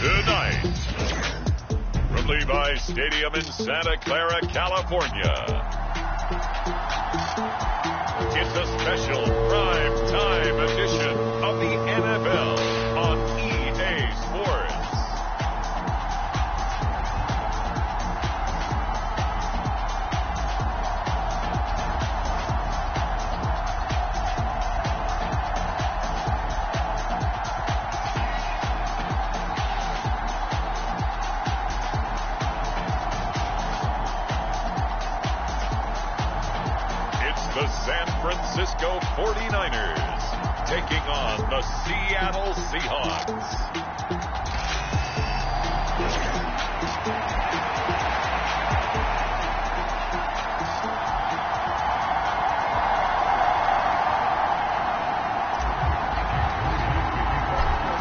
Tonight, from Levi Stadium in Santa Clara, California, it's a special prime time edition of the NFL on EA Sports. The San Francisco 49ers taking on the Seattle Seahawks.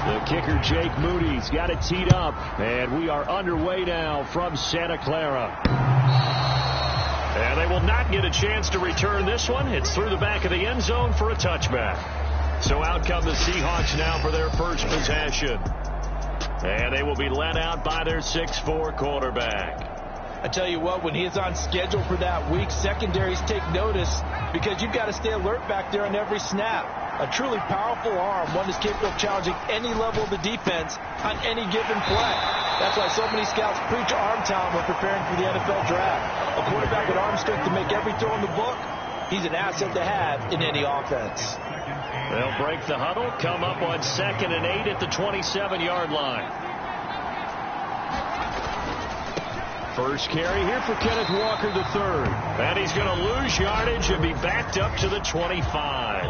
The kicker, Jake Moody's got it teed up, and we are underway now from Santa Clara. And they will not get a chance to return this one. It's through the back of the end zone for a touchback. So out come the Seahawks now for their first possession. And they will be led out by their 6'4" quarterback. I tell you what, when he is on schedule for that week, secondaries take notice because you've got to stay alert back there on every snap. A truly powerful arm, one is capable of challenging any level of the defense on any given play. That's why so many scouts preach arm talent when preparing for the NFL draft. A quarterback with arm strength to make every throw in the book, he's an asset to have in any offense. They'll break the huddle, come up on 2nd and 8 at the 27-yard line. First carry here for Kenneth Walker III. And he's going to lose yardage and be backed up to the 25.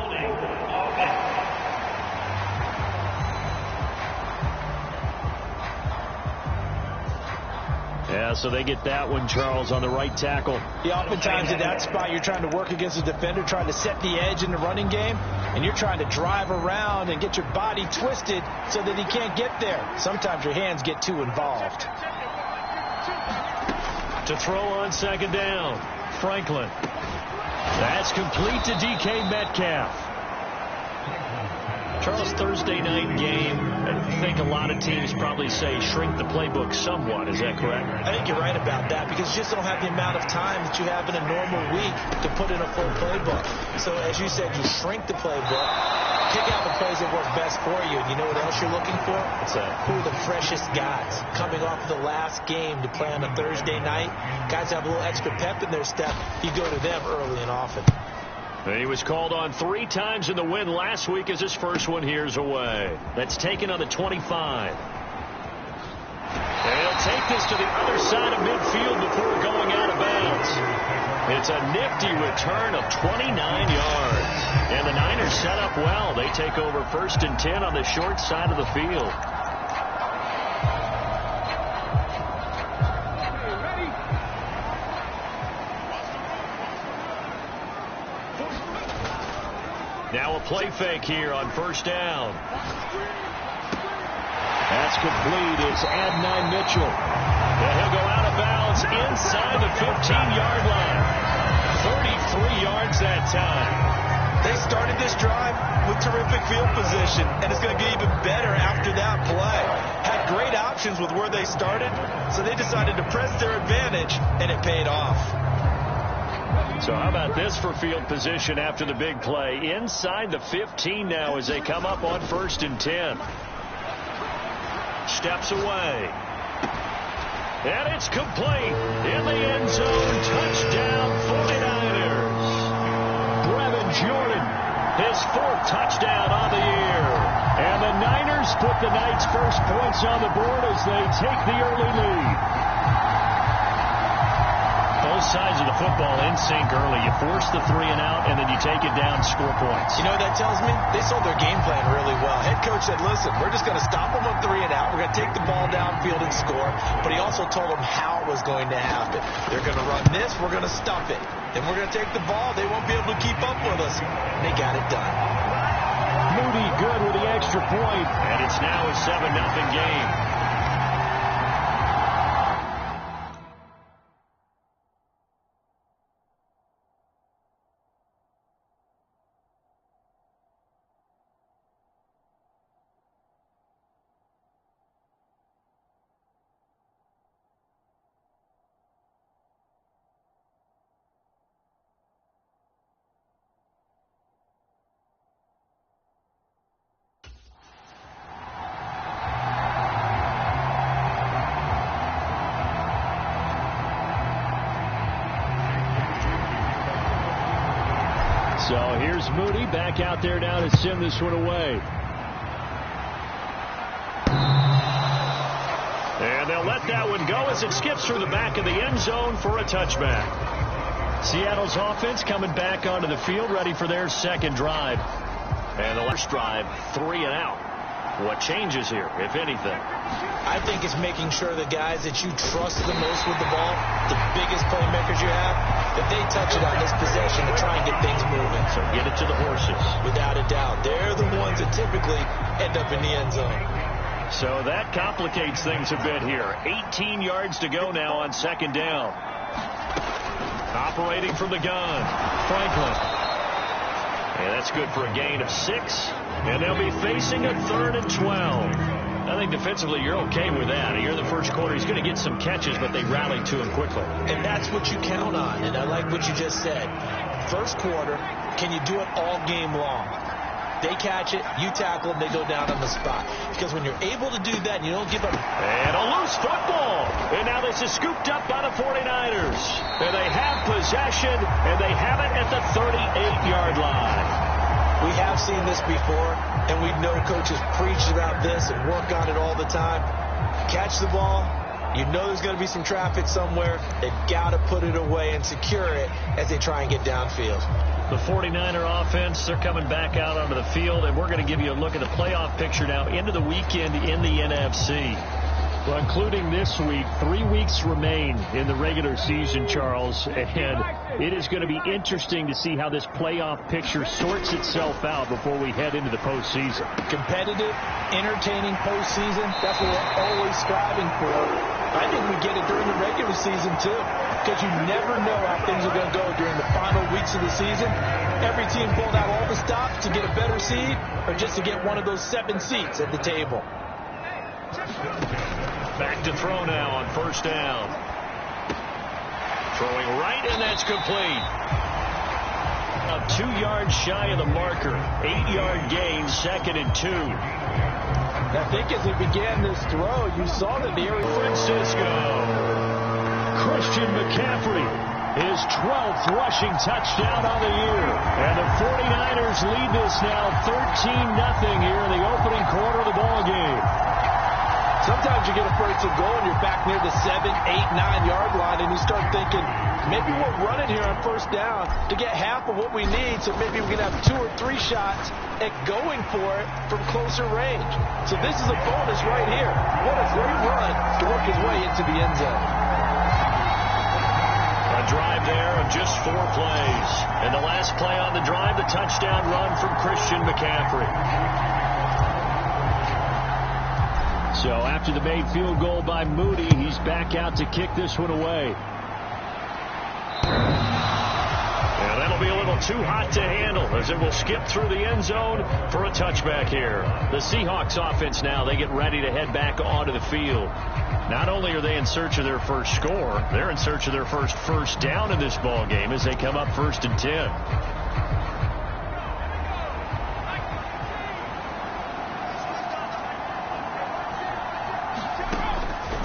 Yeah, so they get that one, Charles, on the right tackle. Yeah, oftentimes in that spot, you're trying to work against a defender, trying to set the edge in the running game, and you're trying to drive around and get your body twisted so that he can't get there. Sometimes your hands get too involved. To throw on 2nd down, Franklin. That's complete to DK Metcalf. Charles, Thursday night game, I think a lot of teams probably say shrink the playbook somewhat. Is that correct? I think you're right about that because you just don't have the amount of time that you have in a normal week to put in a full playbook. So as you said, you shrink the playbook, pick out the plays that work best for you. And you know what else you're looking for? What's that? Who are the freshest guys coming off the last game to play on a Thursday night? Guys have a little extra pep in their step. You go to them early and often. He was called on 3 times in the win last week as his first one here's away. That's taken on the 25. And he'll take this to the other side of midfield before going out of bounds. It's a nifty return of 29 yards. And the Niners set up well. They take over 1st and 10 on the short side of the field. Now a play fake here on 1st down. That's complete. It's Adonai Mitchell. And he'll go out of bounds inside the 15-yard line. 33 yards that time. They started this drive with terrific field position, and it's going to get even better after that play. Had great options with where they started, so they decided to press their advantage, and it paid off. So how about this for field position after the big play? Inside the 15 now as they come up on 1st and 10. Steps away. And it's complete. In the end zone. Touchdown 49ers. Brevin Jordan, his 4th touchdown on the year. And the Niners put the night's first points on the board as they take the early lead. Both sides of the football in sync early. You force the 3 and out, and then you take it down, score points. You know what that tells me? They sold their game plan really well. Head coach said, listen, we're just going to stop them on 3 and out. We're going to take the ball downfield and score. But he also told them how it was going to happen. They're going to run this. We're going to stuff it. Then we're going to take the ball. They won't be able to keep up with us. And they got it done. Moody good with the extra point. And it's now a 7-0 game. So here's Moody back out there now to send this one away. And they'll let that one go as it skips through the back of the end zone for a touchback. Seattle's offense coming back onto the field, ready for their second drive. And the last drive, 3 and out. What changes here, if anything? I think it's making sure the guys that you trust the most with the ball, the biggest playmakers you have, that they touch it on this possession to try and get things moving. So get it to the horses. Without a doubt. They're the ones that typically end up in the end zone. So that complicates things a bit here. 18 yards to go now on second down. Operating from the gun, Franklin. And that's good for a gain of 6. And they'll be facing a 3rd and 12. I think defensively you're okay with that. Here in the first quarter, he's going to get some catches, but they rallied to him quickly. And that's what you count on. And I like what you just said. First quarter, can you do it all game long? They catch it, you tackle them, they go down on the spot. Because when you're able to do that, and you don't give up. And a loose football. And now this is scooped up by the 49ers. And they have possession, and they have it at the 38-yard line. We have seen this before, and we know coaches preach about this and work on it all the time. Catch the ball. You know there's going to be some traffic somewhere. They've got to put it away and secure it as they try and get downfield. The 49er offense, they're coming back out onto the field, and we're going to give you a look at the playoff picture now into the weekend in the NFC. Well, including this week, 3 weeks remain in the regular season, Charles, and it is going to be interesting to see how this playoff picture sorts itself out before we head into the postseason. Competitive, entertaining postseason, that's what we're always striving for. I think we get it during the regular season, too, because you never know how things are going to go during the final weeks of the season. Every team pulled out all the stops to get a better seed or just to get one of those 7 seats at the table. Back to throw now on first down. Throwing right, and that's complete. 2 yards shy of the marker. 8-yard gain, 2nd and 2. I think as he began this throw, you saw that the area. Francisco. Christian McCaffrey, his 12th rushing touchdown on the year. And the 49ers lead this now 13-0 here in the opening quarter of the ball game. Sometimes you get a first and goal and you're back near the 7, 8, 9-yard line, and you start thinking, maybe we're running here on first down to get half of what we need, so maybe we can have 2 or 3 shots at going for it from closer range. So this is a bonus right here. What a great run to work his way into the end zone. A drive there of just 4 plays. And the last play on the drive, the touchdown run from Christian McCaffrey. So after the made field goal by Moody, he's back out to kick this one away. And that'll be a little too hot to handle as it will skip through the end zone for a touchback here. The Seahawks offense now, they get ready to head back onto the field. Not only are they in search of their first score, they're in search of their first down in this ball game as they come up 1st and 10.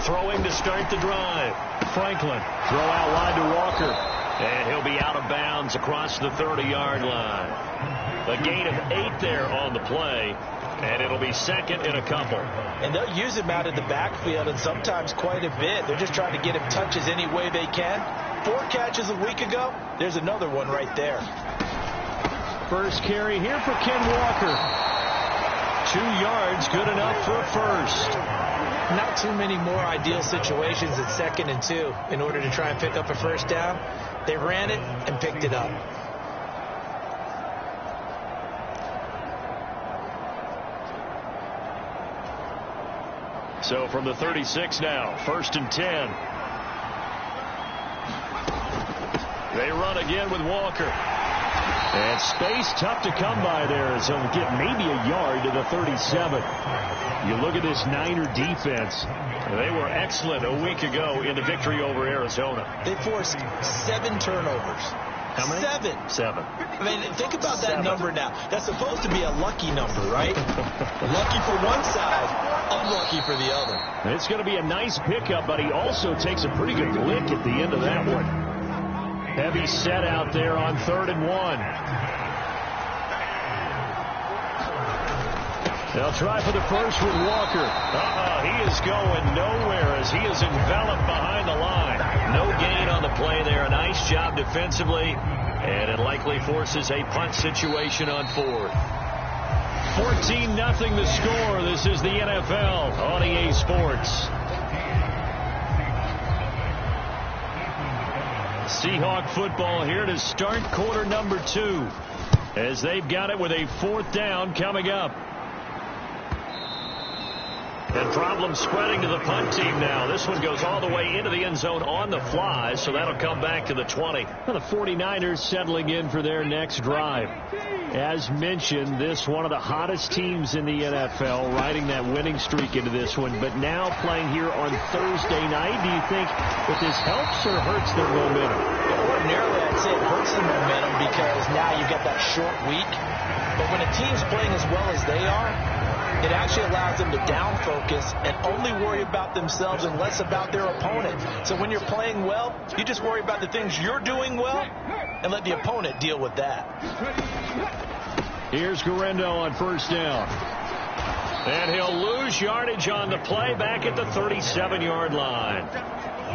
Throwing to start the drive. Franklin, throw out wide to Walker. And he'll be out of bounds across the 30-yard line. A gain of 8 there on the play. And it'll be 2nd and a couple. And they'll use him out of the backfield, and sometimes quite a bit. They're just trying to get him touches any way they can. 4 catches a week ago. There's another one right there. First carry here for Ken Walker. 2 yards, good enough for a first. Not too many more ideal situations at 2nd and 2 in order to try and pick up a first down. They ran it and picked it up. So from the 36 now, 1st and 10. They run again with Walker. And space tough to come by there as he'll get maybe a yard to the 37. You look at this Niner defense. They were excellent a week ago in the victory over Arizona. They forced 7 turnovers. How many? 7. I mean, think about that 7. number now. That's supposed to be a lucky number, right? Lucky for one side, unlucky for the other. And it's going to be a nice pickup, but he also takes a pretty good lick at the end of that one. Heavy set out there on 3rd and 1. They'll try for the first with Walker. He is going nowhere as he is enveloped behind the line. No gain on the play there. A nice job defensively, and it likely forces a punt situation on fourth. 14-0 the score. This is the NFL on EA Sports. Seahawk football here to start quarter number 2 as they've got it with a 4th down coming up. And problems spreading to the punt team now. This one goes all the way into the end zone on the fly, so that'll come back to the 20. Well, the 49ers settling in for their next drive. As mentioned, this one of the hottest teams in the NFL, riding that winning streak into this one, but now playing here on Thursday night. Do you think that this helps or hurts their momentum? Ordinarily, I'd say it hurts the momentum because now you've got that short week. But when a team's playing as well as they are, it actually allows them to down focus and only worry about themselves and less about their opponent. So when you're playing well, you just worry about the things you're doing well and let the opponent deal with that. Here's Guerrero on first down. And he'll lose yardage on the play back at the 37-yard line.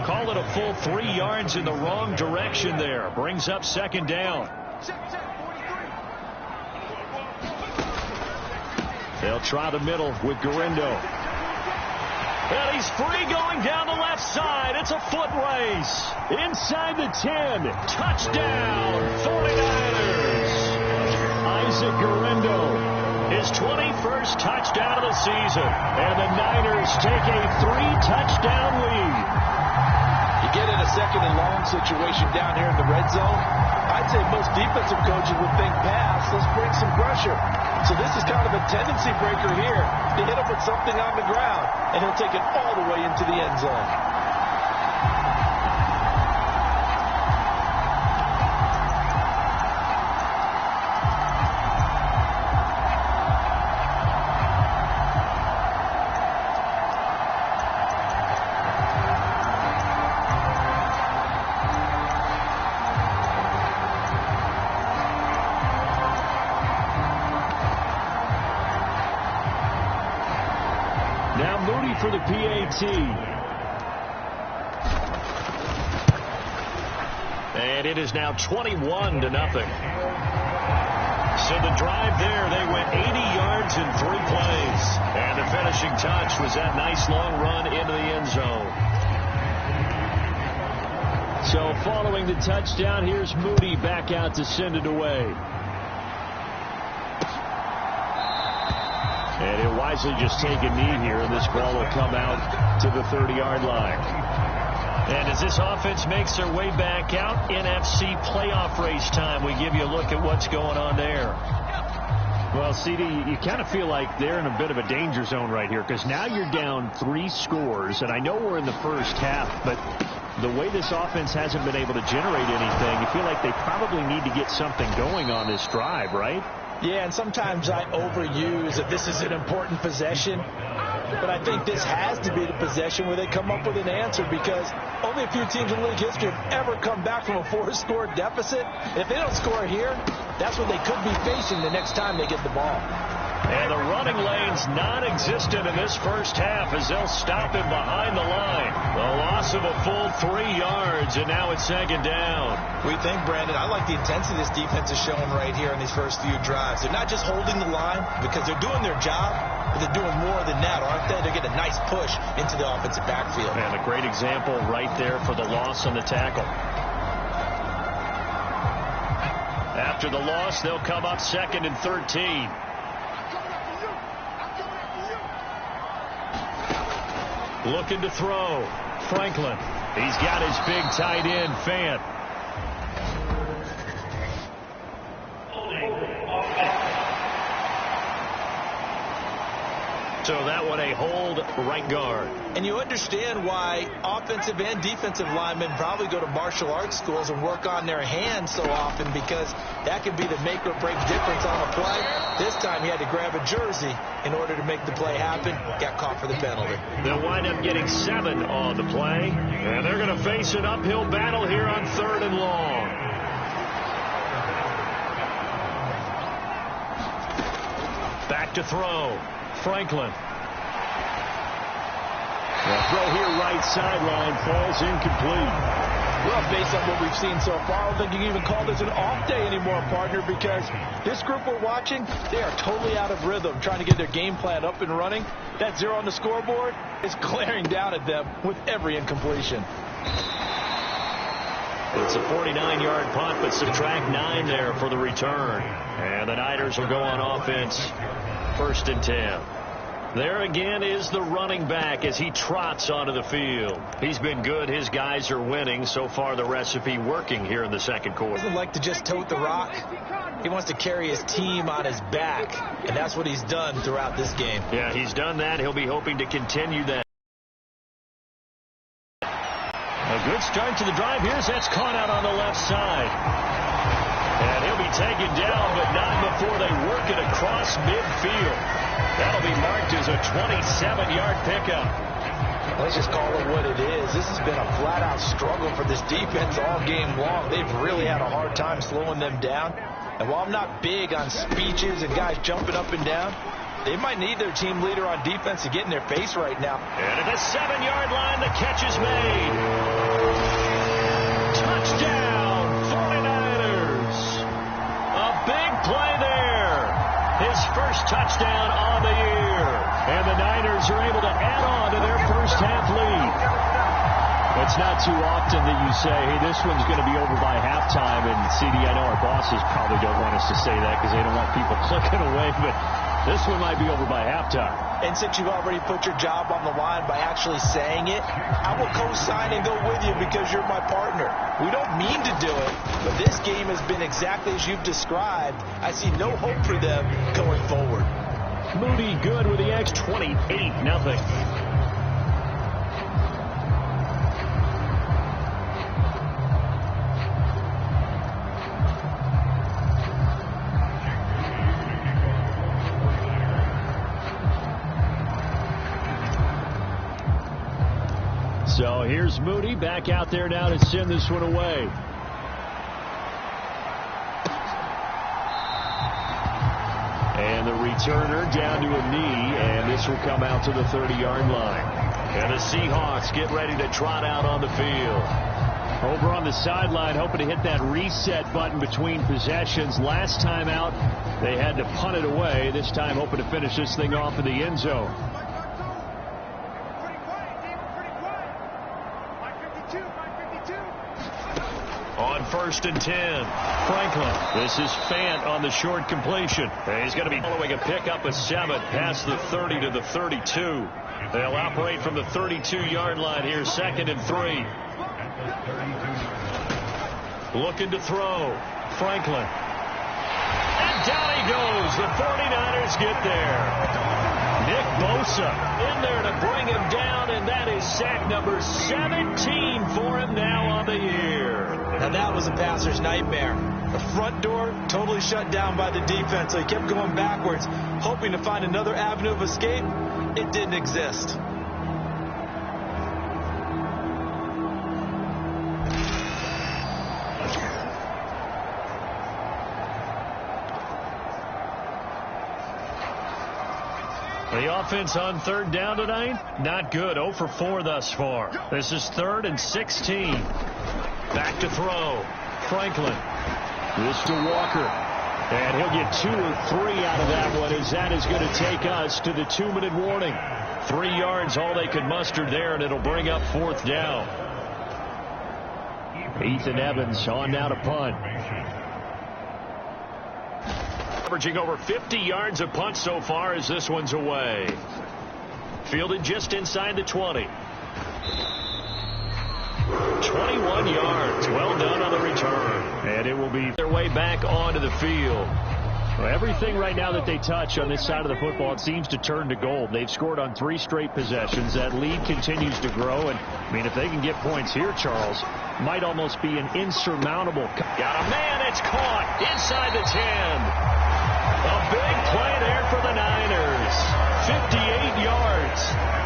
Call it a full 3 yards in the wrong direction there. Brings up second down. They'll try the middle with Guerrero. And he's free going down the left side. It's a foot race. Inside the 10. Touchdown, 49ers. Isaac Guerrero, his 21st touchdown of the season. And the Niners take a 3-touchdown lead. You get in a second and long situation down here in the red zone. I'd say most defensive coaches would think pass. Let's bring some pressure. So this is kind of a tendency breaker here to hit him with something on the ground, and he'll take it all the way into the end zone. For the PAT. And it is now 21-0. So the drive there, they went 80 yards in 3 plays. And the finishing touch was that nice long run into the end zone. So following the touchdown, here's Moody back out to send it away. And he'll wisely just take a knee here, and this ball will come out to the 30-yard line. And as this offense makes their way back out, NFC playoff race time, we give you a look at what's going on there. Well, CD, you kind of feel like they're in a bit of a danger zone right here because now you're down 3 scores, and I know we're in the first half, but the way this offense hasn't been able to generate anything, you feel like they probably need to get something going on this drive, right? Yeah, and sometimes I overuse that this is an important possession. But I think this has to be the possession where they come up with an answer because only a few teams in league history have ever come back from a 4-score deficit. If they don't score here, that's what they could be facing the next time they get the ball. And the running lane's non-existent in this first half as they'll stop him behind the line. The loss of a full 3 yards, and now it's second down. We think, Brandon, I like the intensity this defense is showing right here in these first few drives. They're not just holding the line because they're doing their job, but they're doing more than that, aren't they? They're getting a nice push into the offensive backfield. And a great example right there for the loss on the tackle. After the loss, they'll come up second and 13. Looking to throw. Franklin. He's got his big tight end, Fant. So that one a hold right guard. And you understand why offensive and defensive linemen probably go to martial arts schools and work on their hands so often because that could be the make or break difference on a play. This time he had to grab a jersey in order to make the play happen. Got caught for the penalty. They'll wind up getting 7 on the play. And they're going to face an uphill battle here on 3rd and long. Back to throw. Franklin. The throw here, right sideline, falls incomplete. Well, based on what we've seen so far, I don't think you can even call this an off day anymore, partner, because this group we're watching, they are totally out of rhythm, trying to get their game plan up and running. That 0 on the scoreboard is glaring down at them with every incompletion. It's a 49-yard punt, but subtract 9 there for the return. And the Niners will go on offense, 1st and 10. There again is the running back as he trots onto the field. He's been good. His guys are winning. So far, the recipe working here in the second quarter. He doesn't like to just tote the rock. He wants to carry his team on his back, and that's what he's done throughout this game. Yeah, he's done that. He'll be hoping to continue that. A good start to the drive. Here's that's caught out on the left side. And he'll be taken down, but not before they work it across midfield. That'll be marked as a 27-yard pickup. Let's just call it what it is. This has been a flat-out struggle for this defense all game long. They've really had a hard time slowing them down. And while I'm not big on speeches and guys jumping up and down, they might need their team leader on defense to get in their face right now. And at the 7-yard line, the catch is made. Touchdown, 49ers. A big play there. His first touchdown on the year. And the Niners are able to add on to their first half lead. It's not too often that you say, hey, this one's going to be over by halftime. And, CD, I know our bosses probably don't want us to say that because they don't want people clicking away. But this one might be over by halftime. And since you've already put your job on the line by actually saying it, I will co-sign and go with you because you're my partner. We don't mean to do it, but this game has been exactly as you've described. I see no hope for them going forward. Moody good with the X, 28-0. So here's Moody back out there now to send this one away. And the returner down to a knee, and this will come out to the 30-yard line. And the Seahawks get ready to trot out on the field. Over on the sideline, hoping to hit that reset button between possessions. Last time out, they had to punt it away. This time, hoping to finish this thing off in the end zone. On 1st and 10, Franklin. This is Fant on the short completion. He's going to be following a pickup of 7 past the 30 to the 32. They'll operate from the 32-yard line here, 2nd and 3. Looking to throw. Franklin. And down he goes. The 49ers get there. Nick Bosa in there to bring him down, and that is sack number 17 for him now on the year. Now that was a passer's nightmare. The front door totally shut down by the defense, so he kept going backwards, hoping to find another avenue of escape. It didn't exist. The offense on 3rd down tonight, not good. 0 for 4 thus far. This is 3rd and 16. Back to throw. Franklin. This to Walker. And he'll get 2 or 3 out of that one, as that is going to take us to the 2-minute warning. 3 yards, all they could muster there, and it'll bring up 4th down. Ethan Evans on now to punt. Averaging over 50 yards a punt so far as this one's away. Fielded just inside the 20. 21 yards. Well done on the return. And it will be their way back onto the field. Well, everything right now that they touch on this side of the football, it seems to turn to gold. They've scored on 3 straight possessions. That lead continues to grow. And, I mean, if they can get points here, Charles, might almost be an insurmountable. Got a man. It's caught inside the 10. A big play there for the Niners. 58 yards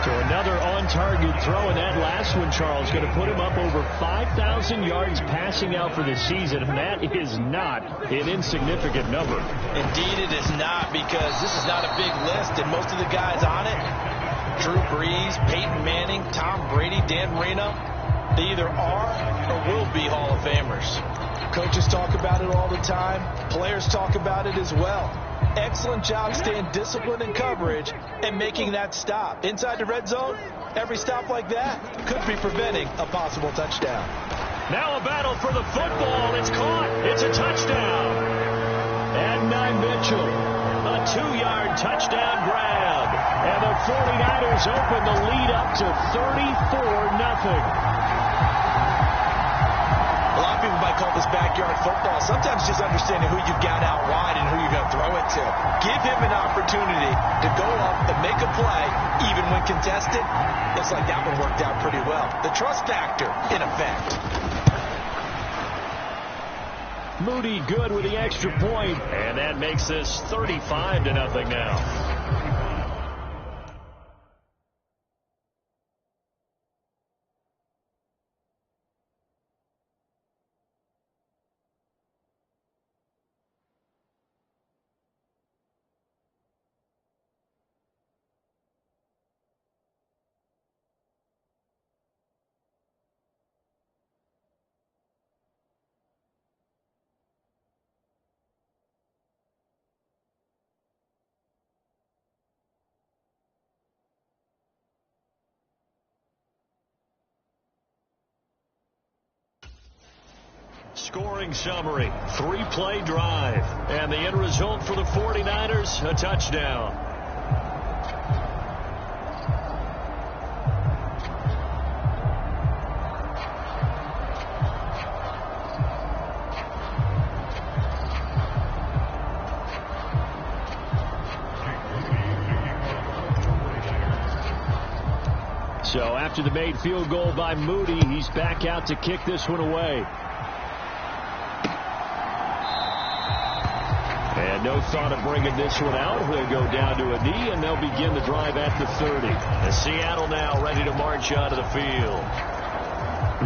to another on-target throw in that last one, Charles, going to put him up over 5,000 yards passing out for the season, and that is not an insignificant number. Indeed it is not, because this is not a big list, and most of the guys on it, Drew Brees, Peyton Manning, Tom Brady, Dan Marino, they either are or will be Hall of Famers. Coaches talk about it all the time. Players talk about it as well. Excellent job staying disciplined in coverage and making that stop. Inside the red zone, every stop like that could be preventing a possible touchdown. Now a battle for the football. It's caught. It's a touchdown. And Mitchell, a 2-yard touchdown grab. And the 49ers open the lead up to 34-0. A lot of people might call this backyard football. Sometimes just understanding who you've got out wide and who you're going to throw it to. Give him an opportunity to go up and make a play, even when contested. Looks like that one worked out pretty well. The trust factor in effect. Moody good with the extra point, and that makes this 35-0 now. Scoring summary, 3-play drive, and the end result for the 49ers, a touchdown. So after the made field goal by Moody, he's back out to kick this one away. And no thought of bringing this one out. They'll go down to a knee, and they'll begin the drive at the 30. And Seattle now ready to march onto the field.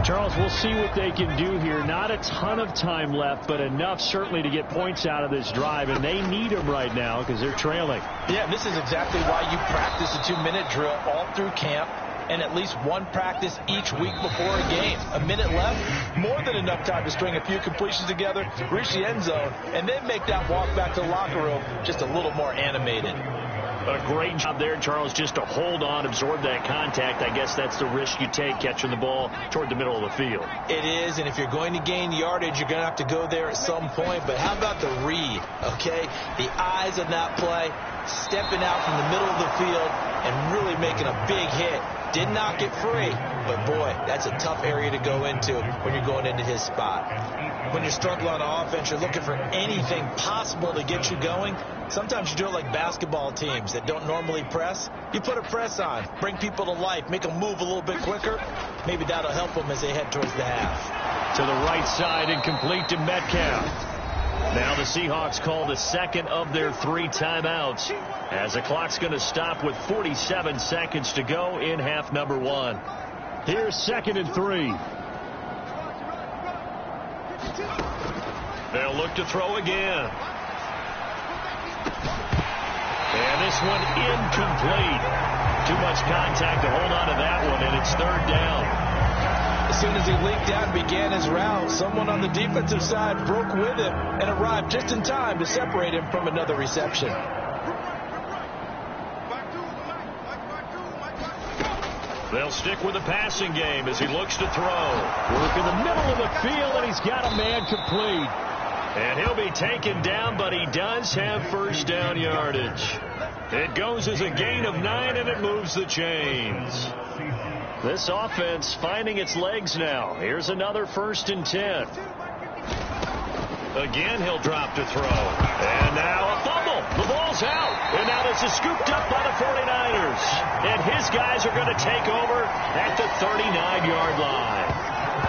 Charles, we'll see what they can do here. Not a ton of time left, but enough certainly to get points out of this drive, and they need them right now because they're trailing. Yeah, this is exactly why you practice a 2-minute drill all through camp, and at least one practice each week before a game. A minute left, more than enough time to string a few completions together, reach the end zone, and then make that walk back to the locker room just a little more animated. A great job there, Charles, just to hold on, absorb that contact. I guess that's the risk you take catching the ball toward the middle of the field. It is, and if you're going to gain yardage, you're going to have to go there at some point. But how about the read, okay? The eyes on that play, stepping out from the middle of the field and really making a big hit. Did not get free, but boy, that's a tough area to go into when you're going into his spot. When you're struggling on offense, you're looking for anything possible to get you going. Sometimes you do it like basketball teams that don't normally press. You put a press on, bring people to life, make them move a little bit quicker. Maybe that'll help them as they head towards the half. To the right side and complete to Metcalf. Now the Seahawks call the second of their 3 timeouts, as the clock's going to stop with 47 seconds to go in half number 1. Here's 2nd and 3. They'll look to throw again. And this one incomplete. Too much contact to hold on to that one, and it's 3rd down. As soon as he leaked out and began his route, someone on the defensive side broke with him and arrived just in time to separate him from another reception. They'll stick with the passing game as he looks to throw. Work in the middle of the field, and he's got a man complete. And he'll be taken down, but he does have first down yardage. It goes as a gain of 9, and it moves the chains. This offense finding its legs now. Here's another 1st and 10. Again, he'll drop to throw. And now a fumble. The ball's out. And now this is scooped up by the 49ers. And his guys are going to take over at the 39-yard line.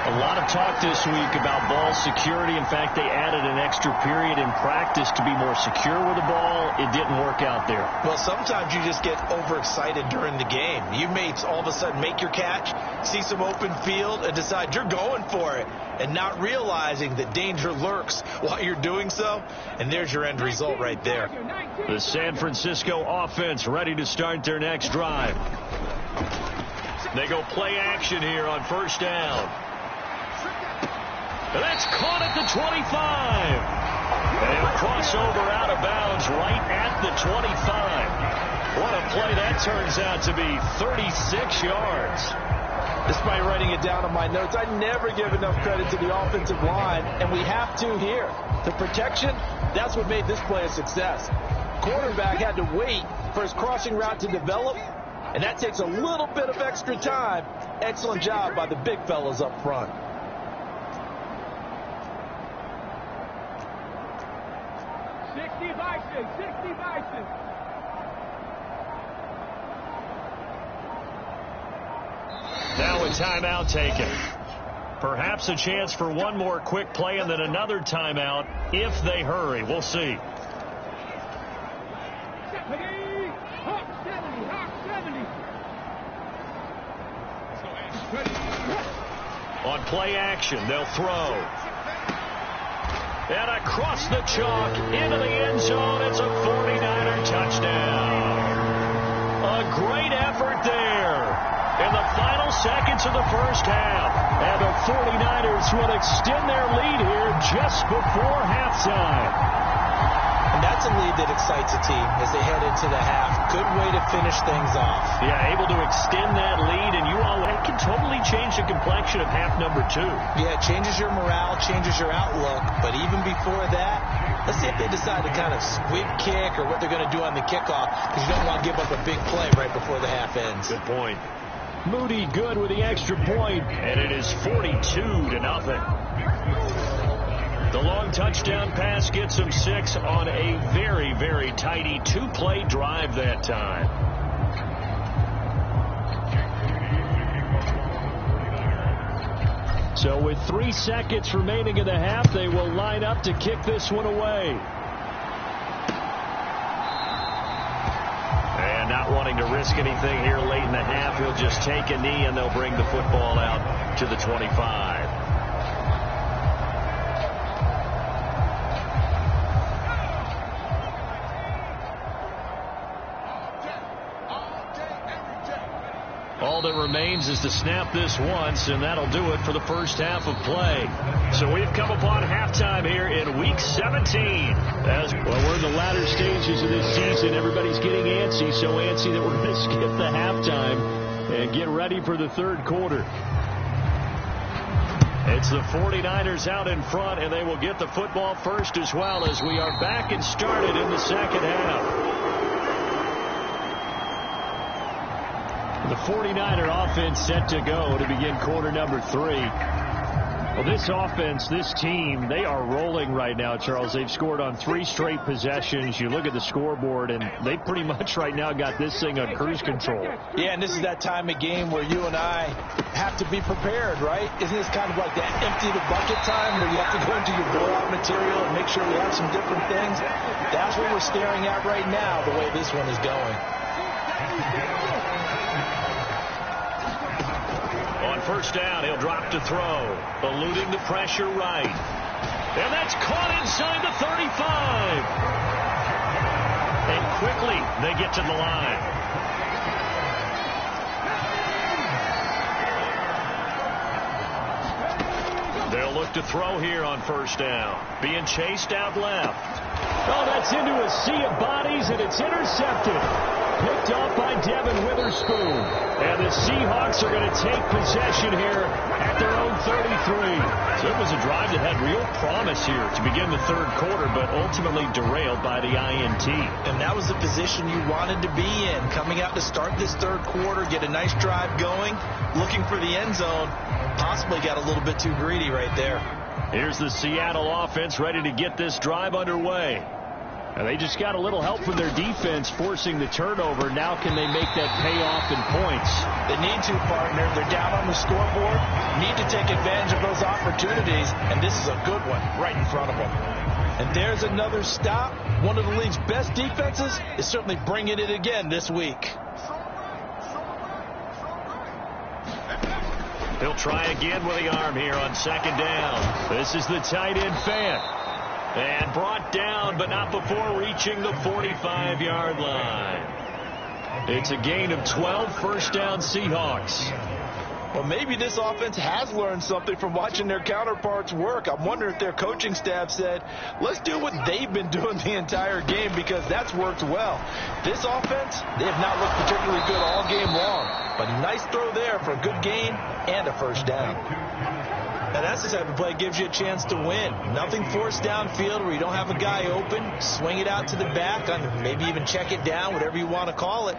A lot of talk this week about ball security. In fact, they added an extra period in practice to be more secure with the ball. It didn't work out there. Well, sometimes you just get overexcited during the game. You may all of a sudden make your catch, see some open field, and decide you're going for it, and not realizing that danger lurks while you're doing so. And there's your end result right there. The San Francisco offense ready to start their next drive. They go play action here on first down. And that's caught at the 25. And he'll cross over out of bounds right at the 25. What a play that turns out to be, 36 yards. Despite writing it down on my notes, I never give enough credit to the offensive line, and we have to here. The protection, that's what made this play a success. Quarterback had to wait for his crossing route to develop, and that takes a little bit of extra time. Excellent job by the big fellas up front. Now a timeout taken. Perhaps a chance for one more quick play and then another timeout if they hurry. We'll see. On play action, they'll throw. And across the chalk into the end zone. It's a 49er touchdown. A great effort there in the final seconds of the first half. And the 49ers will extend their lead here just before halftime. And that's a lead that excites a team as they head into the half. Good way to finish things off. Yeah, able to extend that lead, and it can totally change the complexion of half number 2. Yeah, it changes your morale, changes your outlook. But even before that, let's see if they decide to kind of squib kick or what they're going to do on the kickoff, because you don't want to give up a big play right before the half ends. Good point. Moody good with the extra point, and it is 42-0. The long touchdown pass gets them 6 on a very, very tidy 2-play drive that time. So with 3 seconds remaining in the half, they will line up to kick this one away. And not wanting to risk anything here late in the half, he'll just take a knee and they'll bring the football out to the 25. All that remains is to snap this once, and that'll do it for the first half of play. So we've come upon halftime here in Week 17. As well, we're in the latter stages of this season. Everybody's getting antsy, so antsy that we're going to skip the halftime and get ready for the third quarter. It's the 49ers out in front, and they will get the football first as well as we are back and started in the second half. The 49er offense set to go to begin quarter number 3. Well, this offense, this team, they are rolling right now, Charles. They've scored on 3 straight possessions. You look at the scoreboard, and they pretty much right now got this thing on cruise control. Yeah, and this is that time of game where you and I have to be prepared, right? Isn't this kind of like that empty the bucket time where you have to go into your blowout material and make sure we have some different things? That's what we're staring at right now, the way this one is going. On first down, he'll drop to throw, eluding the pressure right. And that's caught inside the 35. And quickly, they get to the line. They'll look to throw here on first down. Being chased out left. Oh, that's into a sea of bodies, and it's intercepted. Picked off by Devin Witherspoon. And the Seahawks are going to take possession here at their own 33. So it was a drive that had real promise here to begin the third quarter, but ultimately derailed by the INT. And that was the position you wanted to be in. Coming out to start this third quarter, get a nice drive going, looking for the end zone. Possibly got a little bit too greedy right there. Here's the Seattle offense ready to get this drive underway. And they just got a little help from their defense forcing the turnover. Now can they make that pay off in points? They need to, partner. They're down on the scoreboard. Need to take advantage of those opportunities. And this is a good one right in front of them. And there's another stop. One of the league's best defenses is certainly bringing it again this week. He'll try again with the arm here on second down. This is the tight end Fant. And brought down, but not before reaching the 45-yard line. It's a gain of 12, first down Seahawks. Well, maybe this offense has learned something from watching their counterparts work. I'm wondering if their coaching staff said, let's do what they've been doing the entire game, because that's worked well. This offense, they have not looked particularly good all game long. But a nice throw there for a good gain and a first down. Now, that's the type of play that gives you a chance to win. Nothing forced downfield where you don't have a guy open. Swing it out to the back, maybe even check it down, whatever you want to call it.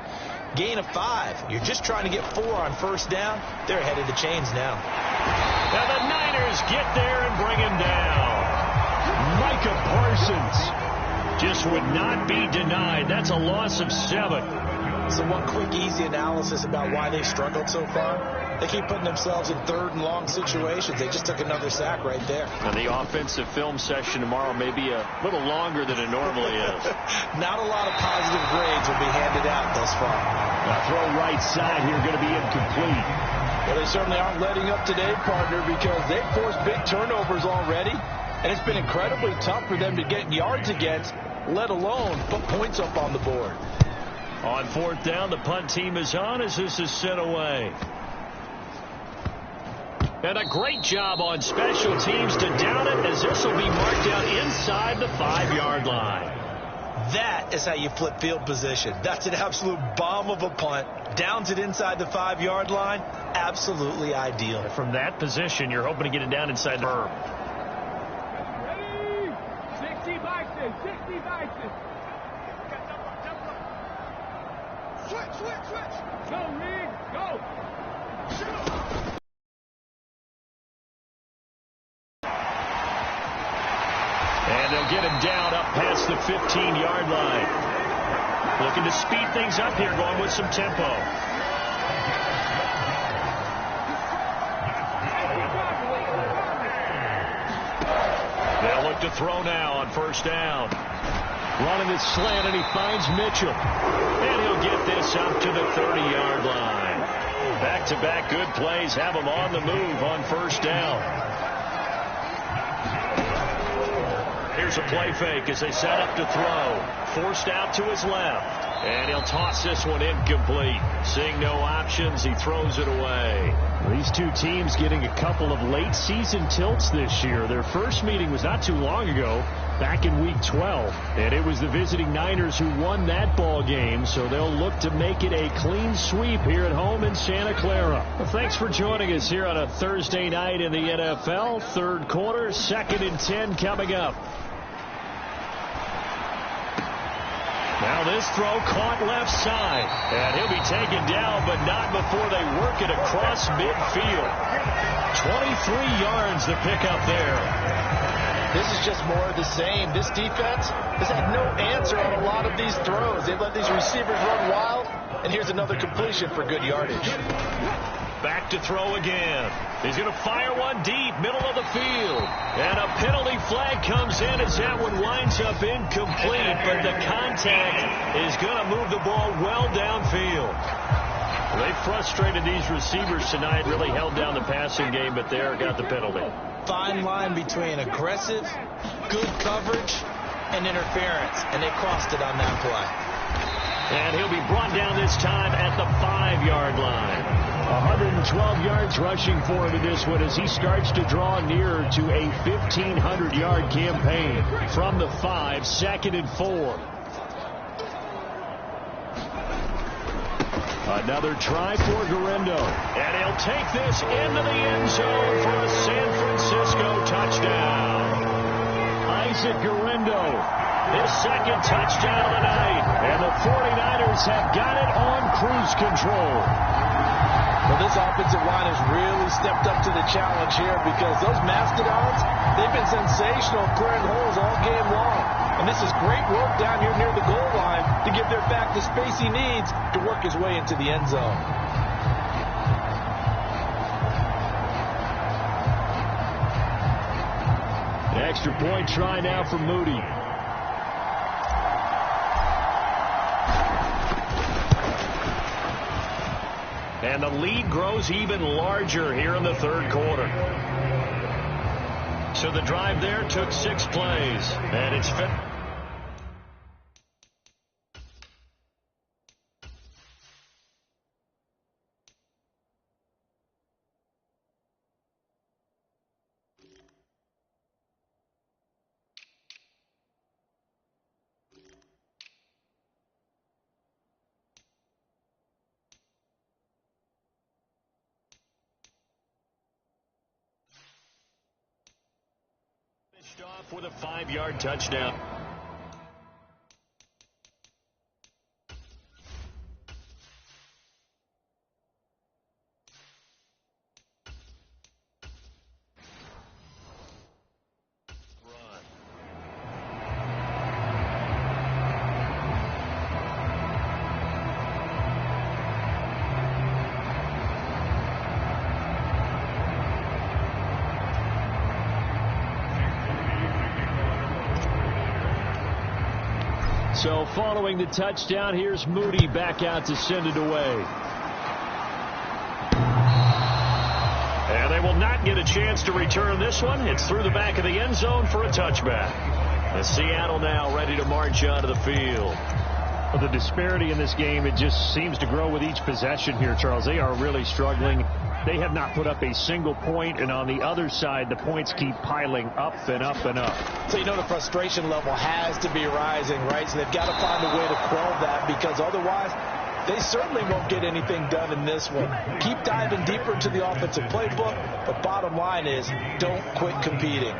Gain of 5. You're just trying to get 4 on first down. They're ahead of the chains now. Now the Niners get there and bring him down. Micah Parsons just would not be denied. That's a loss of 7. So one quick, easy analysis about why they've struggled so far. They keep putting themselves in third and long situations. They just took another sack right there. And the offensive film session tomorrow may be a little longer than it normally is. Not a lot of positive grades will be handed out thus far. Throw right side here going to be incomplete. Well, they certainly aren't letting up today, partner, because they've forced big turnovers already. And it's been incredibly tough for them to get yards against, let alone put points up on the board. On fourth down, the punt team is on as this is sent away. And a great job on special teams to down it, as this will be marked out inside the 5-yard line. That is how you flip field position. That's an absolute bomb of a punt. Downs it inside the 5-yard line. Absolutely ideal. From that position, you're hoping to get it down inside the berm. Ready? 60 boxes, 60 boxes. Switch. Go, Reed, go. And they'll get him down up past the 15-yard line. Looking to speed things up here, going with some tempo. They'll look to throw now on first down. Running the slant, and he finds Mitchell. And he'll get this up to the 30-yard line. Back-to-back good plays have him on the move on first down. Here's a play fake as they set up to throw. Forced out to his left. And he'll toss this one incomplete. Seeing no options, he throws it away. These two teams getting a couple of late season tilts this year. Their first meeting was not too long ago, back in week 12. And it was the visiting Niners who won that ball game, so they'll look to make it a clean sweep here at home in Santa Clara. Well, thanks for joining us here on a Thursday night in the NFL. Third quarter, 2nd and 10 coming up. Now this throw caught left side. And he'll be taken down, but not before they work it across midfield. 23 yards to pick up there. This is just more of the same. This defense has had no answer on a lot of these throws. They've let these receivers run wild, and here's another completion for good yardage. Back to throw again. He's going to fire one deep, middle of the field. And a penalty flag comes in as that one winds up incomplete, but the contact is going to move the ball well downfield. They frustrated these receivers tonight, really held down the passing game, but there got the penalty. Fine line between aggressive, good coverage, and interference, and they crossed it on that play. And he'll be brought down this time at the 5-yard line. 112 yards rushing for him in this one as he starts to draw nearer to a 1,500-yard campaign. From the 5, 2nd and 4. Another try for Guerrero. And he'll take this into the end zone for a San Francisco touchdown. Isaac Guerrero, his second touchdown of the night. And the 49ers have got it on cruise control. Well, this offensive line has really stepped up to the challenge here because those Mastodons, they've been sensational clearing holes all game long. And this is great work down here near the goal line to give their back the space he needs to work his way into the end zone. Extra point try now for Moody. And the lead grows even larger here in the third quarter. So the drive there took 6 plays, and it's fit. Off with a 5-yard touchdown. So following the touchdown, here's Moody back out to send it away. And they will not get a chance to return this one. It's through the back of the end zone for a touchback. And Seattle now ready to march onto the field. Well, the disparity in this game, it just seems to grow with each possession here, Charles. They are really struggling. They have not put up a single point, and on the other side, the points keep piling up and up and up. So you know the frustration level has to be rising, right? So they've got to find a way to quell that, because otherwise they certainly won't get anything done in this one. Keep diving deeper into the offensive playbook, but bottom line is don't quit competing.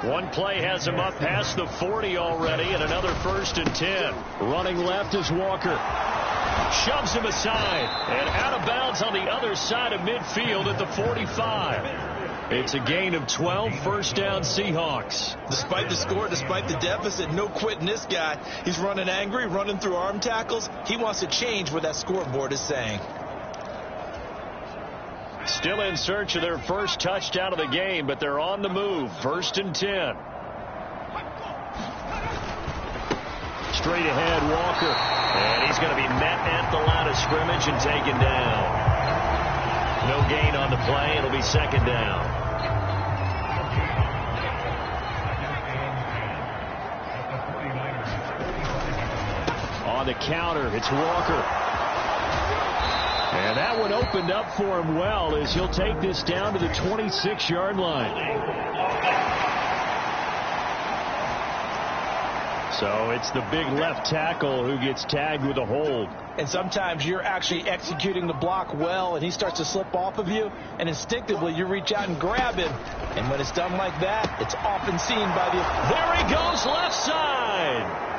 One play has him up past the 40 already, and another 1st and 10. Running left is Walker. Shoves him aside, and out of bounds on the other side of midfield at the 45. It's a gain of 12, first down Seahawks. Despite the score, despite the deficit, no quitting this guy. He's running angry, running through arm tackles. He wants to change what that scoreboard is saying. Still in search of their first touchdown of the game, but they're on the move. 1st and 10. Straight ahead, Walker. And he's going to be met at the line of scrimmage and taken down. No gain on the play. It'll be 2nd down. On the counter, it's Walker. And that one opened up for him well, as he'll take this down to the 26-yard line. So it's the big left tackle who gets tagged with a hold. And sometimes you're actually executing the block well, and he starts to slip off of you, and instinctively you reach out and grab him. And when it's done like that, it's often seen by the... There he goes, left side.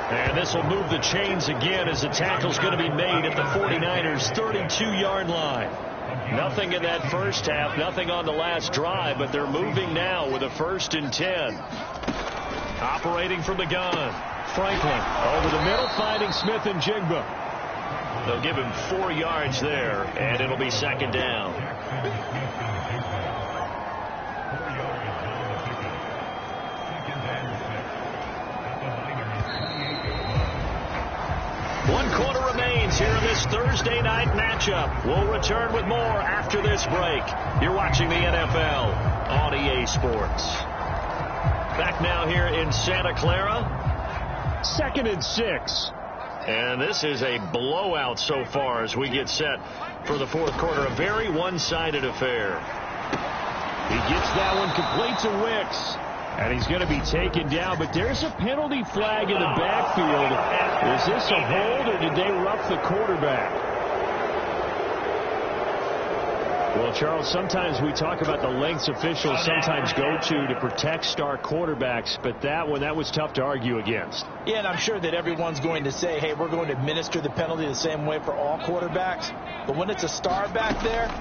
And this will move the chains again, as the tackle's going to be made at the 49ers' 32-yard line. Nothing in that first half, nothing on the last drive, but they're moving now with a 1st and 10. Operating from the gun. Franklin over the middle, finding Smith and Jigba. They'll give him 4 yards there, and it'll be 2nd down. One quarter remains here in this Thursday night matchup. We'll return with more after this break. You're watching the NFL on EA Sports. Back now here in Santa Clara. 2nd and 6. And this is a blowout so far as we get set for the 4th quarter. A very one-sided affair. He gets that one complete to Wicks. And he's going to be taken down, but there's a penalty flag in the backfield. Is this a hold, or did they rough the quarterback? Well, Charles, sometimes we talk about the lengths officials sometimes go to protect star quarterbacks, but that one, that was tough to argue against. Yeah, and I'm sure that everyone's going to say, hey, we're going to administer the penalty the same way for all quarterbacks. But when it's a star back there,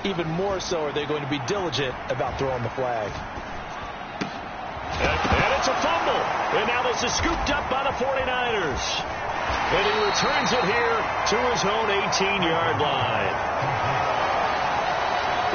even more so are they going to be diligent about throwing the flag. And it's a fumble. And now this is scooped up by the 49ers. And he returns it here to his own 18-yard line.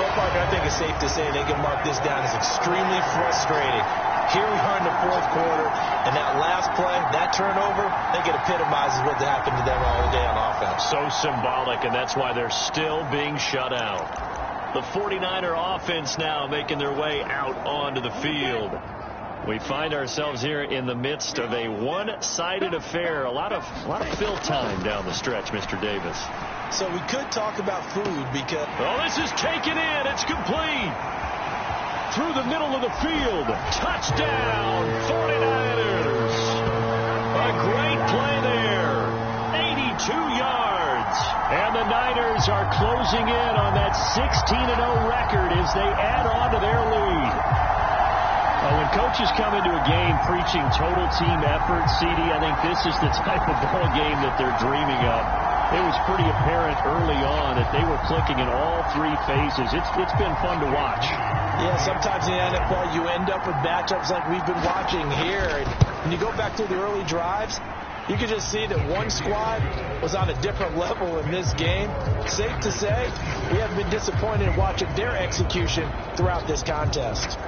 Well, Parker, I think it's safe to say they can mark this down as extremely frustrating. Here we are in the fourth quarter, and that last play, that turnover, I think it epitomizes what happened to them all day on offense. So symbolic, and that's why they're still being shut out. The 49er offense now making their way out onto the field. We find ourselves here in the midst of a one-sided affair. A lot of fill time down the stretch, Mr. Davis. So we could talk about food because... Oh, this is taken in. It's complete. Through the middle of the field. Touchdown, 49ers. A great play there. 82 yards. And the Niners are closing in on that 16-0 record as they add on to their lead. When coaches come into a game preaching total team effort, CD, I think this is the type of ball game that they're dreaming of. It was pretty apparent early on that they were clicking in all three phases. It's been fun to watch. Yeah, sometimes in the NFL you end up with matchups like we've been watching here. And when you go back to the early drives, you can just see that one squad was on a different level in this game. Safe to say, we have been disappointed in watching their execution throughout this contest.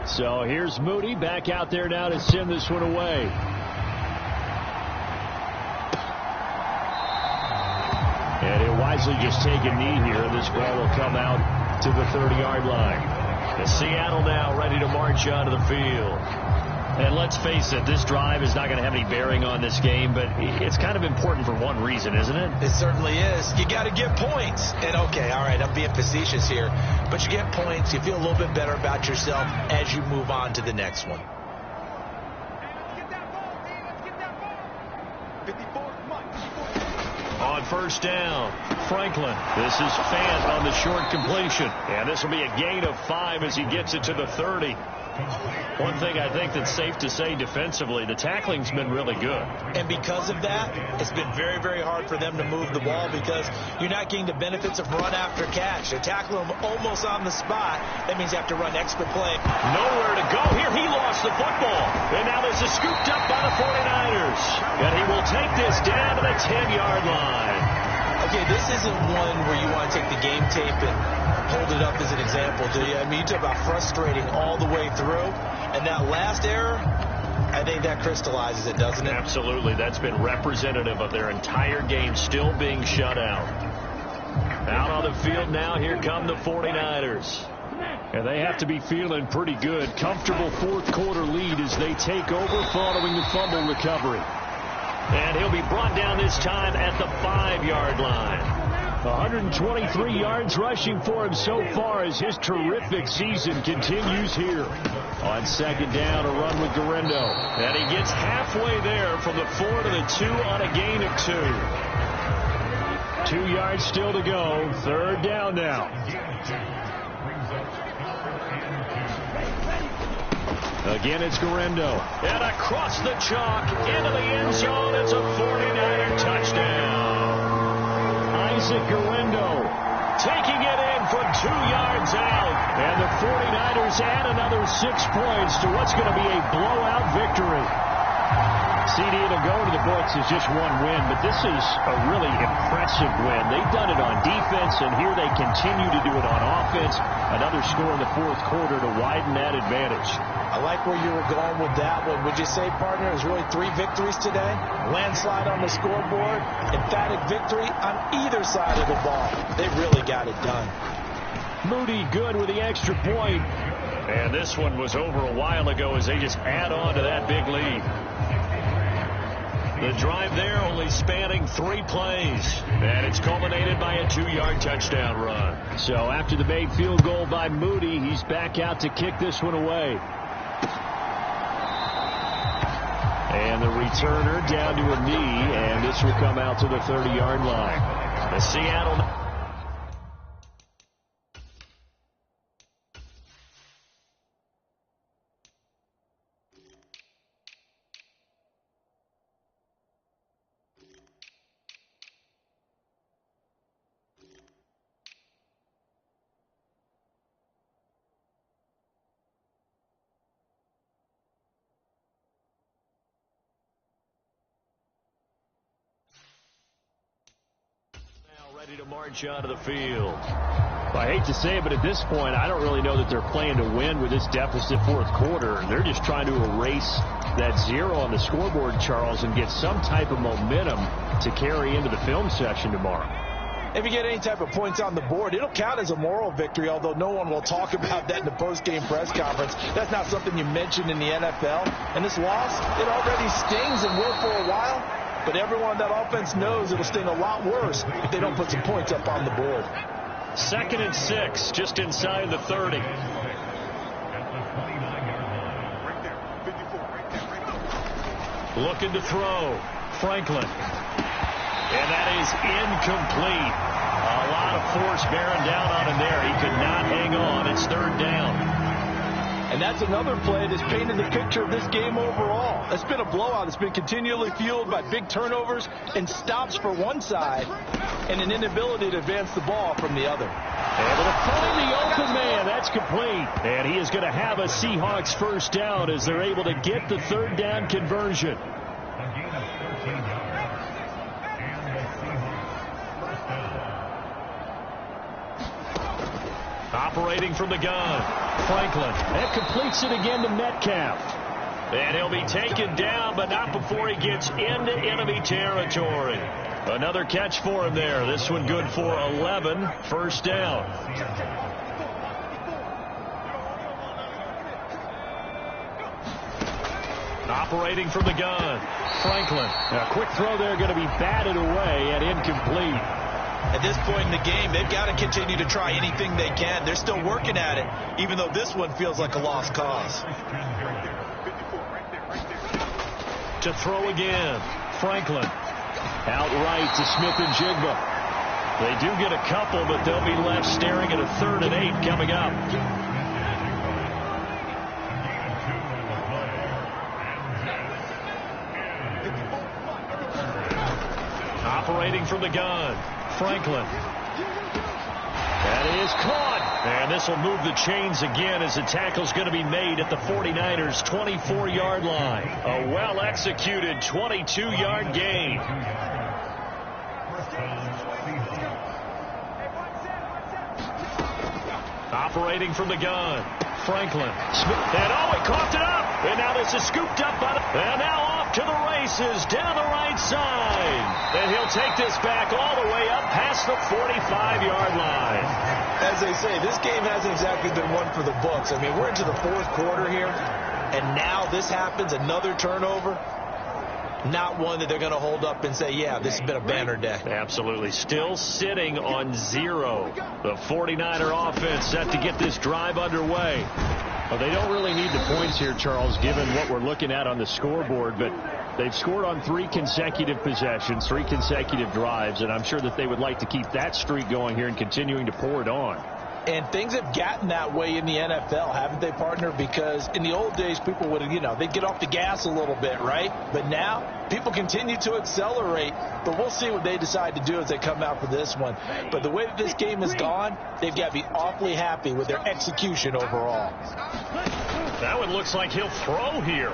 So here's Moody back out there now to send this one away. And he'll wisely just take a knee here. This ball will come out to the 30-yard line. And Seattle now ready to march onto the field. And let's face it, this drive is not going to have any bearing on this game, but it's kind of important for one reason, isn't it? It certainly is. You got to get points. And, okay, all right, I'm being facetious here, but you get points. You feel a little bit better about yourself as you move on to the next one. On first down, Franklin. This is Fant on the short completion. And this will be a gain of 5 as he gets it to the 30. One thing I think that's safe to say defensively, the tackling's been really good. And because of that, it's been very, very hard for them to move the ball because you're not getting the benefits of run after catch. They tackle him almost on the spot. That means you have to run extra play. Nowhere to go here. He lost the football. And now this is scooped up by the 49ers. And he will take this down to the 10-yard line. Okay, this isn't one where you want to take the game tape and hold it up as an example, do you? I mean, you talk about frustrating all the way through. And that last error, I think that crystallizes it, doesn't it? Absolutely. That's been representative of their entire game still being shut out. Out on the field now, here come the 49ers. And they have to be feeling pretty good. Comfortable fourth quarter lead as they take over following the fumble recovery. And he'll be brought down this time at the 5-yard line. 123 yards rushing for him so far as his terrific season continues here. On second down, a run with Garendo. And he gets halfway there from the 4 to the 2 on a gain of 2. 2 yards still to go. Third down now. Again, it's Garendo. And across the chalk into the end zone. It's a 49er touchdown. Jessica window, taking it in from 2 yards out. And the 49ers add another 6 points to what's going to be a blowout victory. CD, it'll go to the books as just one win, but this is a really impressive win. They've done it on defense, and here they continue to do it on offense. Another score in the fourth quarter to widen that advantage. I like where you were going with that one. Would you say, partner, it was really 3 victories today? Landslide on the scoreboard, emphatic victory on either side of the ball. They really got it done. Moody good with the extra point. And this one was over a while ago as they just add on to that big lead. The drive there only spanning 3 plays. And it's culminated by a 2-yard touchdown run. So after the made field goal by Moody, he's back out to kick this one away. And the returner down to a knee, and this will come out to the 30-yard line. The Seattle... ready to march onto the field. Well, I hate to say it, but at this point, I don't really know that they're playing to win with this deficit fourth quarter. They're just trying to erase that 0 on the scoreboard, Charles, and get some type of momentum to carry into the film session tomorrow. If you get any type of points on the board, it'll count as a moral victory, although no one will talk about that in the post-game press conference. That's not something you mention in the NFL. And this loss, it already stings and will for a while. But everyone on that offense knows it'll sting a lot worse if they don't put some points up on the board. 2nd and 6, just inside the 30. Looking to throw. Franklin. And that is incomplete. A lot of force bearing down on him there. He could not hang on. It's 3rd down. And that's another play that's painted the picture of this game overall. It's been a blowout. It's been continually fueled by big turnovers and stops for one side and an inability to advance the ball from the other. Able to find the open man. That's complete. And he is going to have a Seahawks first down as they're able to get the 3rd down conversion. Operating from the gun, Franklin. That completes it again to Metcalf. And he'll be taken down, but not before he gets into enemy territory. Another catch for him there. This one good for 11. First down. Operating from the gun, Franklin. A quick throw there, going to be batted away and incomplete. At this point in the game, they've got to continue to try anything they can. They're still working at it, even though this one feels like a lost cause. To throw again, Franklin. Out right to Smith and Jigba. They do get a couple, but they'll be left staring at a 3rd and 8 coming up. Operating from the gun, Franklin. That is caught. And this will move the chains again as the tackle's going to be made at the 49ers' 24-yard line. A well-executed 22-yard gain. Operating from the gun, Franklin. Smith, and he coughed it up. And now this is scooped up by and now off to the races down the right side. And he'll take this back all the way up past the 45-yard line. As they say, this game hasn't exactly been one for the books. I mean, we're into the fourth quarter here, and now this happens, another turnover. Not one that they're going to hold up and say, yeah, this has been a banner day. Absolutely. Still sitting on 0. The 49er offense set to get this drive underway. Well, they don't really need the points here, Charles, given what we're looking at on the scoreboard, but they've scored on 3 consecutive possessions, 3 consecutive drives, and I'm sure that they would like to keep that streak going here and continuing to pour it on. And things have gotten that way in the NFL, haven't they, partner? Because in the old days, people would, they'd get off the gas a little bit, right? But now, people continue to accelerate. But we'll see what they decide to do as they come out for this one. But the way that this game has gone, they've got to be awfully happy with their execution overall. That one looks like he'll throw here.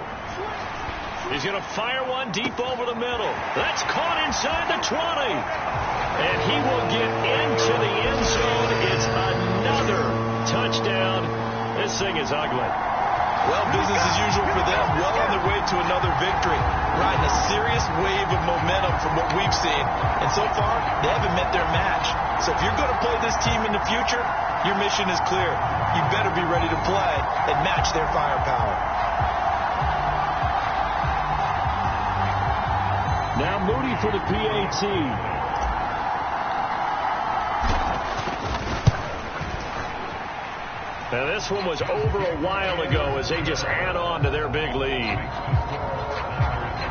He's going to fire one deep over the middle. That's caught inside the 20. And he will get into the end zone. It's another touchdown. This thing is ugly. Well, business as usual for them. Well on their way to another victory. Riding a serious wave of momentum from what we've seen. And so far, they haven't met their match. So if you're going to play this team in the future, your mission is clear. You better be ready to play and match their firepower. Now Moody for the PAT. Now this one was over a while ago as they just add on to their big lead.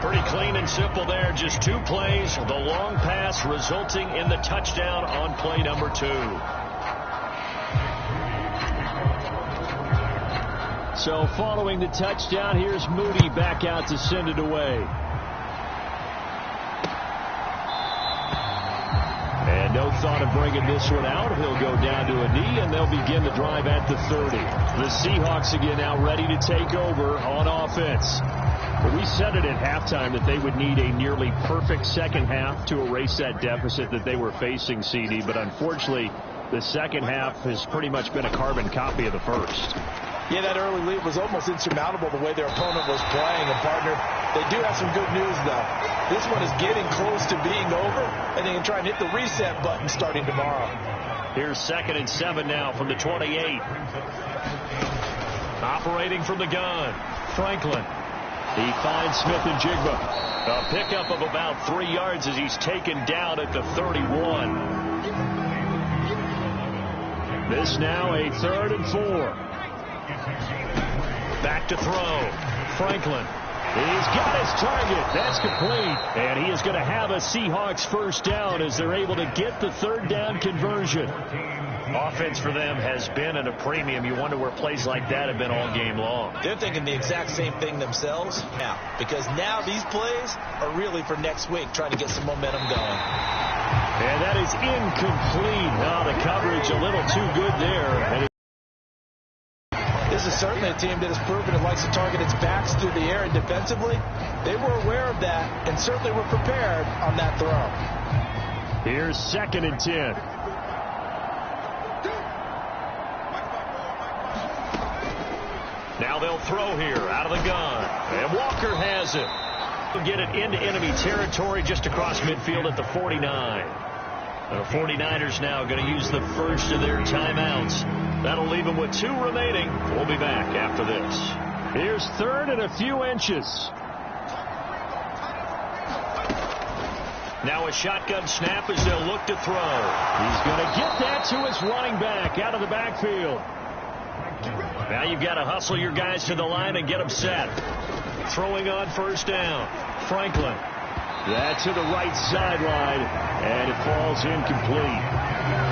Pretty clean and simple there. Just 2 plays. The long pass resulting in the touchdown on play number 2. So following the touchdown, here's Moody back out to send it away. And no thought of bringing this one out. He'll go down to a knee, and they'll begin the drive at the 30. The Seahawks again now ready to take over on offense. But we said it at halftime that they would need a nearly perfect second half to erase that deficit that they were facing, CD. But unfortunately, the second half has pretty much been a carbon copy of the first. Yeah, that early lead was almost insurmountable the way their opponent was playing. And, partner, they do have some good news, though. This one is getting close to being over, and they can try and hit the reset button starting tomorrow. Here's 2nd and 7 now from the 28. Operating from the gun, Franklin. He finds Smith and Jigba. A pickup of about 3 yards as he's taken down at the 31. This now a 3rd and 4. Back to throw. Franklin. He's got his target. That's complete. And he is going to have a Seahawks first down as they're able to get the 3rd down conversion. Offense for them has been at a premium. You wonder where plays like that have been all game long. They're thinking the exact same thing themselves now, because now these plays are really for next week, trying to get some momentum going. And that is incomplete. Now the coverage a little too good there. And this is certainly a team that has proven it likes to target its backs through the air, and defensively, they were aware of that and certainly were prepared on that throw. Here's 2nd and 10. Now they'll throw here out of the gun. And Walker has it. He'll get it into enemy territory just across midfield at the 49. The 49ers now going to use the first of their timeouts. That'll leave them with 2 remaining. We'll be back after this. Here's 3rd and a few inches. Now a shotgun snap as they'll look to throw. He's going to get that to his running back out of the backfield. Now you've got to hustle your guys to the line and get them set. Throwing on first down. Franklin. That's to the right sideline, and it falls incomplete.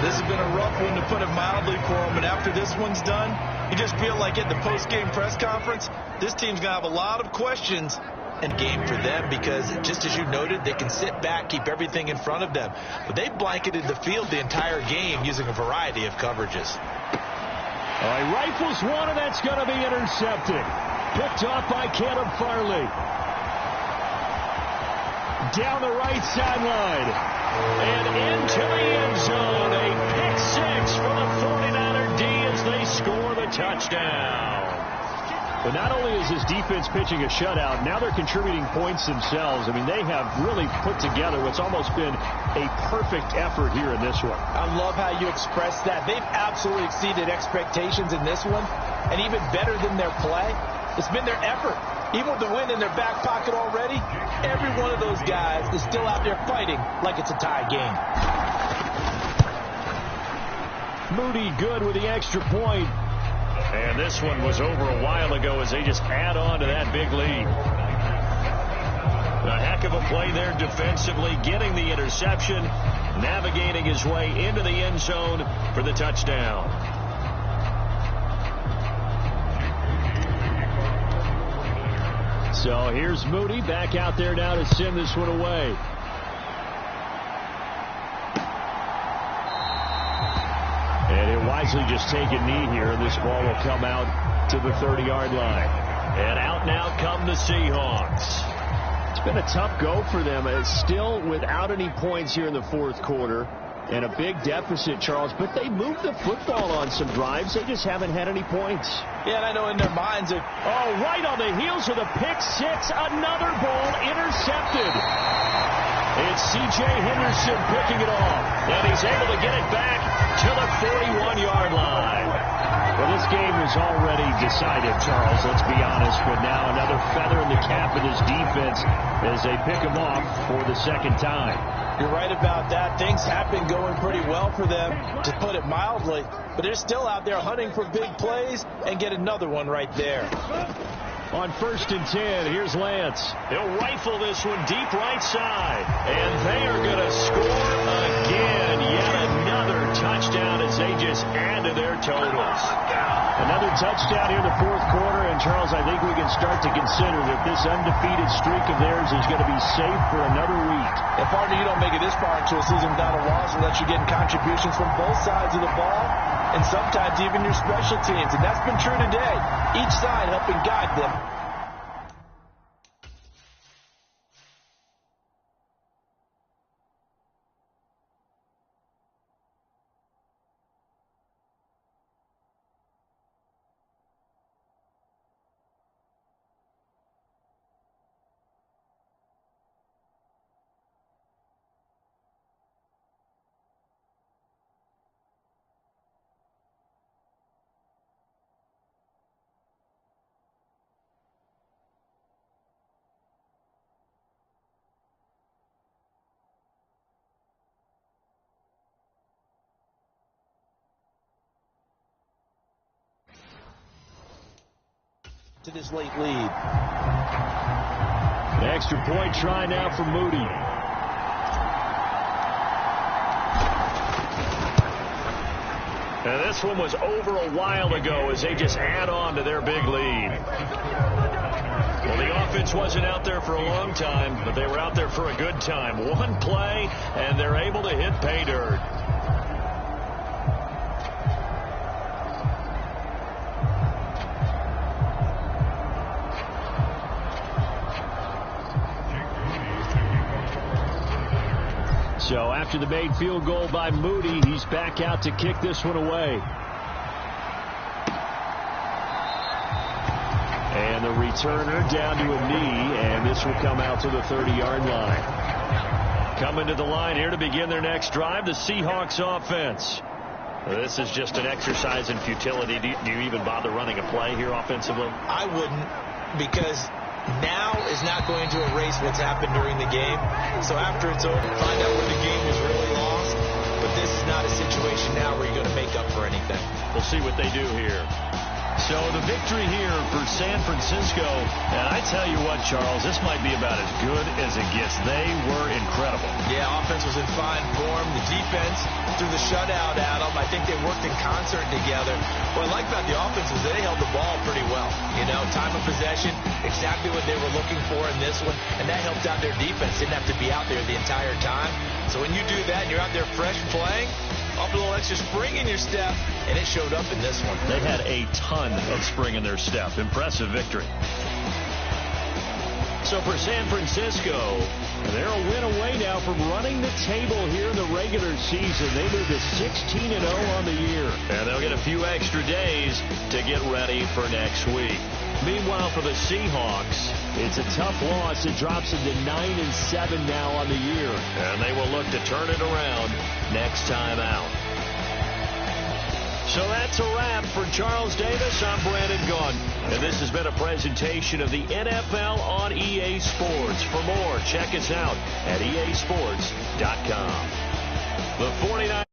This has been a rough one, to put it mildly, for him, but after this one's done, you just feel like at the post-game press conference, this team's going to have a lot of questions and game for them, because just as you noted, they can sit back, keep everything in front of them. But they blanketed the field the entire game using a variety of coverages. All right, rifles one, and that's going to be intercepted. Picked off by Caleb Farley. Down the right sideline. And into the end zone. A pick 6 for the 49er D as they score the touchdown. But not only is his defense pitching a shutout, now they're contributing points themselves. I mean, they have really put together what's almost been a perfect effort here in this one. I love how you express that. They've absolutely exceeded expectations in this one. And even better than their play, it's been their effort. Even with the win in their back pocket already, every one of those guys is still out there fighting like it's a tie game. Moody good with the extra point. And this one was over a while ago as they just add on to that big lead. A heck of a play there defensively, getting the interception, navigating his way into the end zone for the touchdown. So here's Moody back out there now to send this one away. And he'll wisely just take a knee here, and this ball will come out to the 30-yard line. And out now come the Seahawks. It's been a tough go for them. It's still without any points here in the fourth quarter. And a big deficit, Charles, but they moved the football on some drives. They just haven't had any points. Yeah, and I know in their minds that, right on the heels of the pick six, another ball intercepted. It's C.J. Henderson picking it off, and he's able to get it back to the 41-yard line. Well, this game was already decided, Charles, let's be honest, but now another feather in the cap of this defense as they pick him off for the second time. You're right about that. Things have been going pretty well for them, to put it mildly, but they're still out there hunting for big plays and get another one right there. On 1st and 10, here's Lance. They'll rifle this one deep right side, and they are going to score again. Yet another touchdown as they just add to their totals. Another touchdown here in the fourth quarter, and Charles, I think we can start to consider that this undefeated streak of theirs is going to be safe for another week. And partner, you don't make it this far into a season without a loss unless you're getting contributions from both sides of the ball, and sometimes even your special teams, and that's been true today. Each side helping guide them. To this late lead. An extra point try now for Moody. And this one was over a while ago as they just add on to their big lead. Well, the offense wasn't out there for a long time, but they were out there for a good time. One play, and they're able to hit pay dirt. So after the made field goal by Moody, he's back out to kick this one away. And the returner down to a knee, and this will come out to the 30-yard line. Coming to the line here to begin their next drive, the Seahawks offense. This is just an exercise in futility. Do you even bother running a play here offensively? I wouldn't, because now is not going to erase what's happened during the game. So after it's over, find out where the game was really lost. But this is not a situation now where you're going to make up for anything. We'll see what they do here. So the victory here for San Francisco. And I tell you what, Charles, this might be about as good as it gets. They were incredible. Yeah, offense was in fine form. The defense threw the shutout at them. I think they worked in concert together. What I like about the offense is they held the ball pretty well. You know, time of possession, exactly what they were looking for in this one. And that helped out their defense. Didn't have to be out there the entire time. So when you do that and you're out there fresh playing, up a little extra spring in your step, and it showed up in this one. They had a ton of spring in their step. Impressive victory. So for San Francisco, they're a win away now from running the table here in the regular season. They move to 16-0 on the year. And they'll get a few extra days to get ready for next week. Meanwhile, for the Seahawks, it's a tough loss. It drops into 9-7 now on the year. And they will look to turn it around next time out. So that's a wrap for Charles Davis. I'm Brandon Gaudin. And this has been a presentation of the NFL on EA Sports. For more, check us out at easports.com. The 49